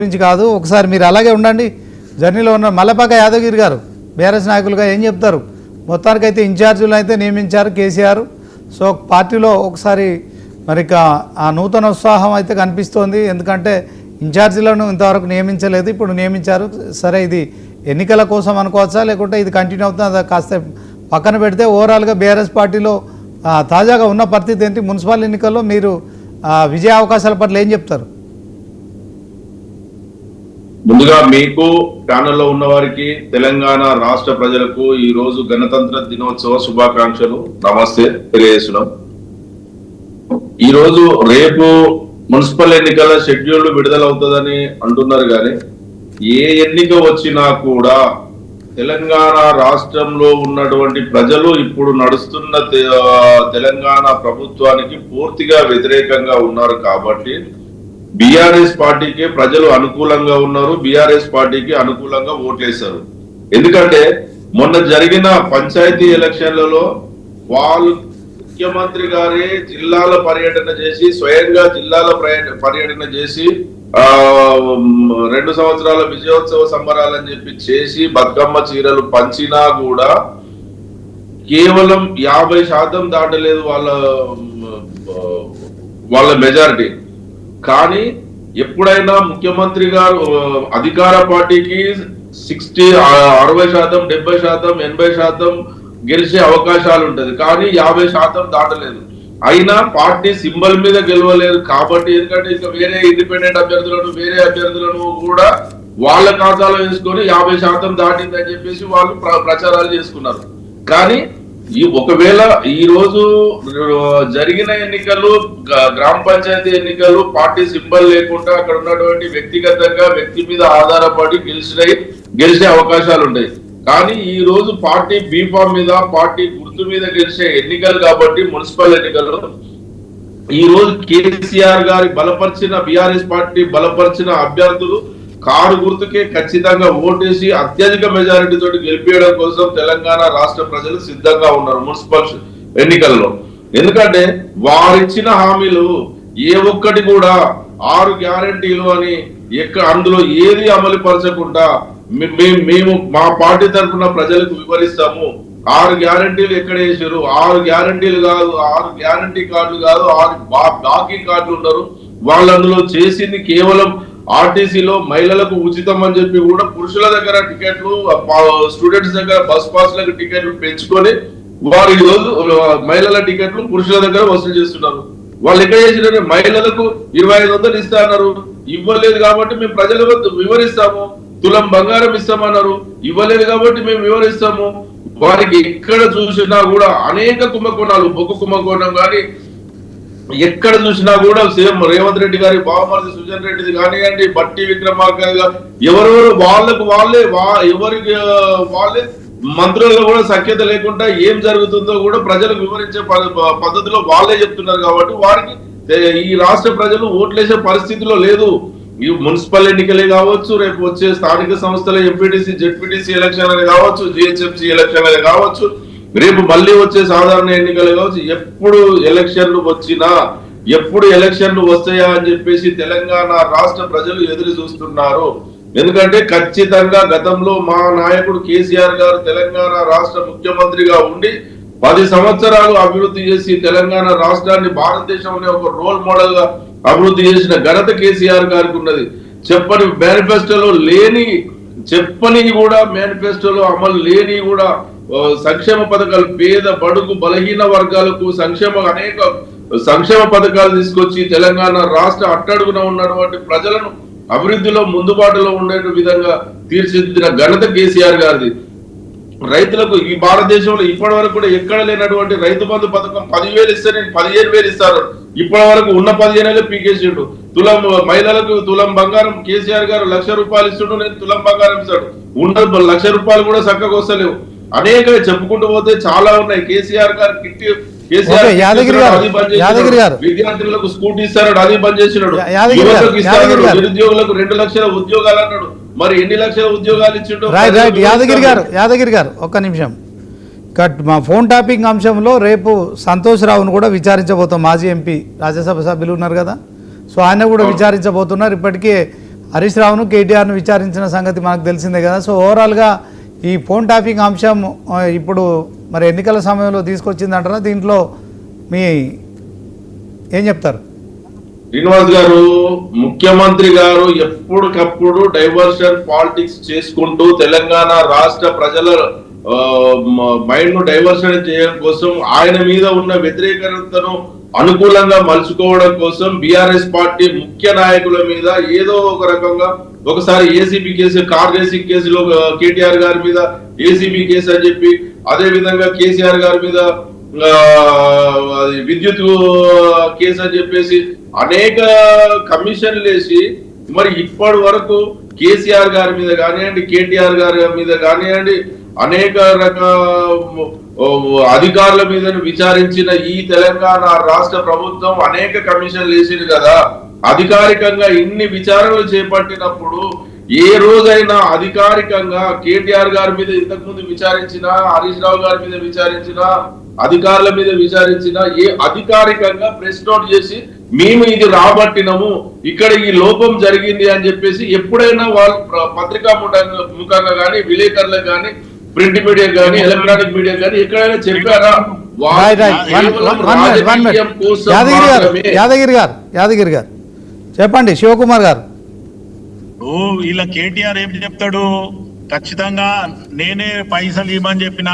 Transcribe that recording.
గురించి కాదు, ఒకసారి మీరు అలాగే ఉండండి. జర్నీలో ఉన్న మల్లపాక యాదగిరి గారు బీఆర్ఎస్ నాయకులుగా ఏం చెప్తారు? మొత్తానికైతే ఇన్ఛార్జీలు అయితే నియమించారు కేసీఆర్. సో పార్టీలో ఒకసారి మరి ఆ నూతన ఉత్సాహం అయితే కనిపిస్తోంది. ఎందుకంటే ఇన్ఛార్జీలను ఇంతవరకు నియమించలేదు, ఇప్పుడు నియమించారు. సరే, ఇది ఎన్నికల కోసం అనుకోవచ్చా, లేకుంటే ఇది కంటిన్యూ అవుతుందా? కాస్త పక్కన పెడితే ఓవరాల్గా బీఆర్ఎస్ పార్టీలో తాజాగా ఉన్న పరిస్థితి ఏంటి? మున్సిపల్ ఎన్నికల్లో మీరు విజయ అవకాశాల పట్ల ఏం చెప్తారు? ముందుగా మీకు ప్యానెల్లో ఉన్న వారికి, తెలంగాణ రాష్ట్ర ప్రజలకు ఈ రోజు గణతంత్ర దినోత్సవ శుభాకాంక్షలు, నమస్తే తెలియజేస్తున్నాం. ఈ రోజు రేపు మున్సిపల్ ఎన్నికల షెడ్యూల్ విడుదలవుతుందని అంటున్నారు, కానీ ఏ ఎన్నిక వచ్చినా కూడా తెలంగాణ రాష్ట్రంలో ఉన్నటువంటి ప్రజలు ఇప్పుడు నడుస్తున్న తెలంగాణ ప్రభుత్వానికి పూర్తిగా వ్యతిరేకంగా ఉన్నారు. కాబట్టి బీఆర్ఎస్ పార్టీకి ప్రజలు అనుకూలంగా ఉన్నారు, బీఆర్ఎస్ పార్టీకి అనుకూలంగా ఓట్లేశారు. ఎందుకంటే మొన్న జరిగిన పంచాయతీ ఎలక్షన్లలో వాళ్ళు ముఖ్యమంత్రి గారే జిల్లాల పర్యటన చేసి, స్వయంగా జిల్లాల పర్యటన చేసి 2 సంవత్సరాల విజయోత్సవ సంబరాలని చెప్పి చేసి బతుకమ్మ చీరలు పంచినా కూడా కేవలం 50% దాటలేదు వాళ్ళ మెజారిటీ. కానీ ఎప్పుడైనా ముఖ్యమంత్రి గారు అధికార పార్టీకి 60%, 60%, 70%, 80% గెలిచే అవకాశాలు ఉంటది, కానీ 50% దాటలేదు. అయినా పార్టీ సింబల్ మీద గెలవలేదు. కాబట్టి ఎందుకంటే ఇంకా వేరే ఇండిపెండెంట్ అభ్యర్థులను, వేరే అభ్యర్థులను కూడా వాళ్ళ ఖాతాలో వేసుకొని 50% దాటిందని చెప్పేసి వాళ్ళు ప్రచారాలు చేసుకున్నారు. కానీ ఒకవేళ ఈ రోజు జరిగిన ఎన్నికలు, గ్రామ పంచాయతీ ఎన్నికలు పార్టీ సింబల్ లేకుండా అక్కడ ఉన్నటువంటి వ్యక్తిగతంగా వ్యక్తి మీద ఆధారపడి గెలిచే అవకాశాలు ఉంటాయి. కానీ ఈ రోజు పార్టీ బీఫామ్ మీద, పార్టీ గుర్తు మీద గెలిచే ఎన్నికలు కాబట్టి మున్సిపల్ ఎన్నికలు ఈ రోజు కేసీఆర్ గారి బలపరిచిన, బీఆర్ఎస్ పార్టీ బలపరిచిన అభ్యర్థులు కారు గుర్తుకే ఖచ్చితంగా ఓటేసి అత్యధిక మెజారిటీ తోటి గెలిపేయడం కోసం తెలంగాణ రాష్ట్ర ప్రజలు సిద్ధంగా ఉన్నారు మున్సిపల్ ఎన్నికల్లో. ఎందుకంటే వారిచ్చిన హామీలు ఏ ఒక్కటి కూడా 6 గ్యారంటీలు అని అందులో ఏది అమలు పరచకుండా మేము మా పార్టీ తరఫున ప్రజలకు వివరిస్తాము. 6 గ్యారంటీలు ఎక్కడ వేసారు? 6 గ్యారంటీలు కాదు, 6 గ్యారంటీ కార్డులు కాదు, 6 బాకీ కార్డులు ఉన్నారు. వాళ్ళు అందులో చేసింది కేవలం ఆర్టీసీలో మహిళలకు ఉచితం అని చెప్పి కూడా పురుషుల దగ్గర టికెట్లు, స్టూడెంట్స్ దగ్గర బస్ పాస్లకు టికెట్లు పెంచుకొని వారు ఈ రోజు మహిళల టికెట్లు పురుషుల దగ్గర వసూలు చేస్తున్నారు. వాళ్ళు ఎక్కడ చేసిన మహిళలకు 2500 ఇస్తా అన్నారు, ఇవ్వలేదు కాబట్టి మేము ప్రజలకు వివరిస్తాము. తులం బంగారం ఇస్తామన్నారు, ఇవ్వలేదు కాబట్టి మేము వివరిస్తాము. వారికి ఎక్కడ చూసినా కూడా అనేక కుంభకోణాలు, బొగ్గు కుంభకోణం కానీ ఎక్కడ చూసినా కూడా సీఎం రేవంత్ రెడ్డి గారి బావమరిది సుజన్ రెడ్డిది కానివ్వండి, బట్టి విక్రమార్క ఎవరెవరు వాళ్ళకు ఎవరికి వాళ్ళే మంత్రులుగా కూడా సఖ్యత లేకుండా ఏం జరుగుతుందో కూడా ప్రజలకు వివరించే పద్ధతిలో వాళ్ళే చెప్తున్నారు. కాబట్టి వారికి ఈ రాష్ట్ర ప్రజలు ఓట్లేసే పరిస్థితిలో లేదు. ఈ మున్సిపల్ ఎన్నికలే కావచ్చు, రేపు వచ్చే స్థానిక సంస్థల ఎంపీటీసీ, జెడ్పీటీసీ ఎలక్షన్లు కావచ్చు, జిహెచ్ఎంసీ ఎలక్షన్లు కావచ్చు, రేపు మళ్ళీ వచ్చే సాధారణ ఎన్నికలు కావచ్చు, ఎప్పుడు ఎలక్షన్లు వస్తాయా అని చెప్పేసి తెలంగాణ రాష్ట్ర ప్రజలు ఎదురు చూస్తున్నారు. ఎందుకంటే ఖచ్చితంగా గతంలో మా నాయకుడు కేసీఆర్ గారు తెలంగాణ రాష్ట్ర ముఖ్యమంత్రిగా ఉండి 10 సంవత్సరాలు అభివృద్ధి చేసి తెలంగాణ రాష్ట్రాన్ని భారతదేశంలో ఒక రోల్ మోడల్ గా అభివృద్ధి చేసిన ఘనత కేసీఆర్ గారికి ఉన్నది. చెప్పని కూడా మేనిఫెస్టోలో అమలు లేని కూడా సంక్షేమ పథకాలు, పేద బడుగు బలహీన వర్గాలకు అనేక సంక్షేమ పథకాలు తీసుకొచ్చి తెలంగాణ రాష్ట్ర అట్టడుగున ఉన్నటువంటి ప్రజలను అభివృద్ధిలో ముందుబాటులో ఉండే విధంగా తీర్చిదిద్దిన ఘనత కేసీఆర్ గారిది. రైతులకు ఈ భారతదేశంలో ఇప్పటి వరకు కూడా ఎక్కడ లేనటువంటి రైతు బంధు పథకం 10,000 ఇస్తే నేను 15,000 ఇస్తాను. ఇప్పటి వరకు ఉన్న 15,000 పీకేసిండు. మహిళలకు తులం బంగారం కేసీఆర్ గారు 1,00,000 రూపాయలు ఇస్తుండు, నేను తులం బంగారం ఇస్తాడు. ఉన్న 1,00,000 రూపాయలు కూడా చక్కగా వస్తలేవు. అనేక చెప్పుకుంటూ పోతే చాలా ఉన్నాయి. కేసీఆర్ గారు విద్యార్థులకు స్కూటీ ఇస్తాడు, అది బంద్ చేసినాడు. యువతకు ఇస్తాడు, నిరుద్యోగులకు 2 లక్షల ఉద్యోగాలు అన్నాడు. మరి ఎన్ని లక్షల ఉద్యోగాలు ఇచ్చిండో. యాదగిరి గారు ఒక్క నిమిషం. మా ఫోన్ టాపిక్ అంశంలో రేపు సంతోష్ రావును కూడా విచారించబోతాం. మాజీ ఎంపీ, రాజ్యసభ సభ్యులు ఉన్నారు కదా, సో ఆయన కూడా విచారించబోతున్నారు. ఇప్పటికే హరీష్ రావును కేటీఆర్ను విచారించిన సంగతి మనకు తెలిసిందే కదా. సో ఓవరాల్గా ఈ ఫోన్ ట్యాపింగ్ అంశం ఇప్పుడు మరి ఎన్నికల సమయంలో తీసుకొచ్చిందంటారా? దీంట్లో మీ ఏం చెప్తారు? శ్రీనివాస్ గారు, ముఖ్యమంత్రి గారు ఎప్పటికప్పుడు డైవర్షన్ పాలిటిక్స్ చేసుకుంటూ తెలంగాణ రాష్ట్ర ప్రజల మైండ్ ను డైవర్షన్ చేయడం కోసం, ఆయన మీద ఉన్న వ్యతిరేకతను అనుకూలంగా మలుచుకోవడం కోసం బీఆర్ఎస్ పార్టీ ముఖ్య నాయకుల మీద ఏదో ఒక రకంగా, ఒకసారి ఏసీబీ కేసు, కార్ రేసింగ్ కేసులో కేటీఆర్ గారి మీద ఏసీబీ కేసు అని చెప్పి, అదే విధంగా కేసీఆర్ గారి మీద విద్యుత్ కేసు అని చెప్పేసి అనేక కమిషన్లు వేసి, మరి ఇప్పటి వరకు కేసీఆర్ గారి మీద కానివ్వండి, కేటీఆర్ గారి మీద కానివ్వండి, అనేక అధికారుల మీద విచారించిన ఈ తెలంగాణ రాష్ట్ర ప్రభుత్వం అనేక కమిషన్లు వేసింది కదా. అధికారికంగా ఇన్ని విచారణలు చేపట్టినప్పుడు ఏ రోజైనా అధికారికంగా కేటీఆర్ గారి మీద ఇంతకు ముందు విచారించిన, హరీష్ రావు గారి మీద విచారించిన, అధికారుల మీద విచారించిన, ఏ అధికారికంగా ప్రెస్ నోట్ చేసి మేము ఇది రాబట్టినము, ఇక్కడ ఈ లోపం జరిగింది అని చెప్పేసి ఎప్పుడైనా వాళ్ళు పత్రికా ముఖంగా కానీ, విలేకరులకు కానీ, ప్రింట్ మీడియా కానీ, ఎలక్ట్రానిక్ మీడియా కానీ ఎక్కడైనా చెప్పారా? యాదగిరి గారు చెప్పండి. శివకుమార్ గారు, ఇలా కేటీఆర్ ఏం చెప్తాడు? ఖచ్చితంగా నేనే పైసలు ఇవ్వమని చెప్పిన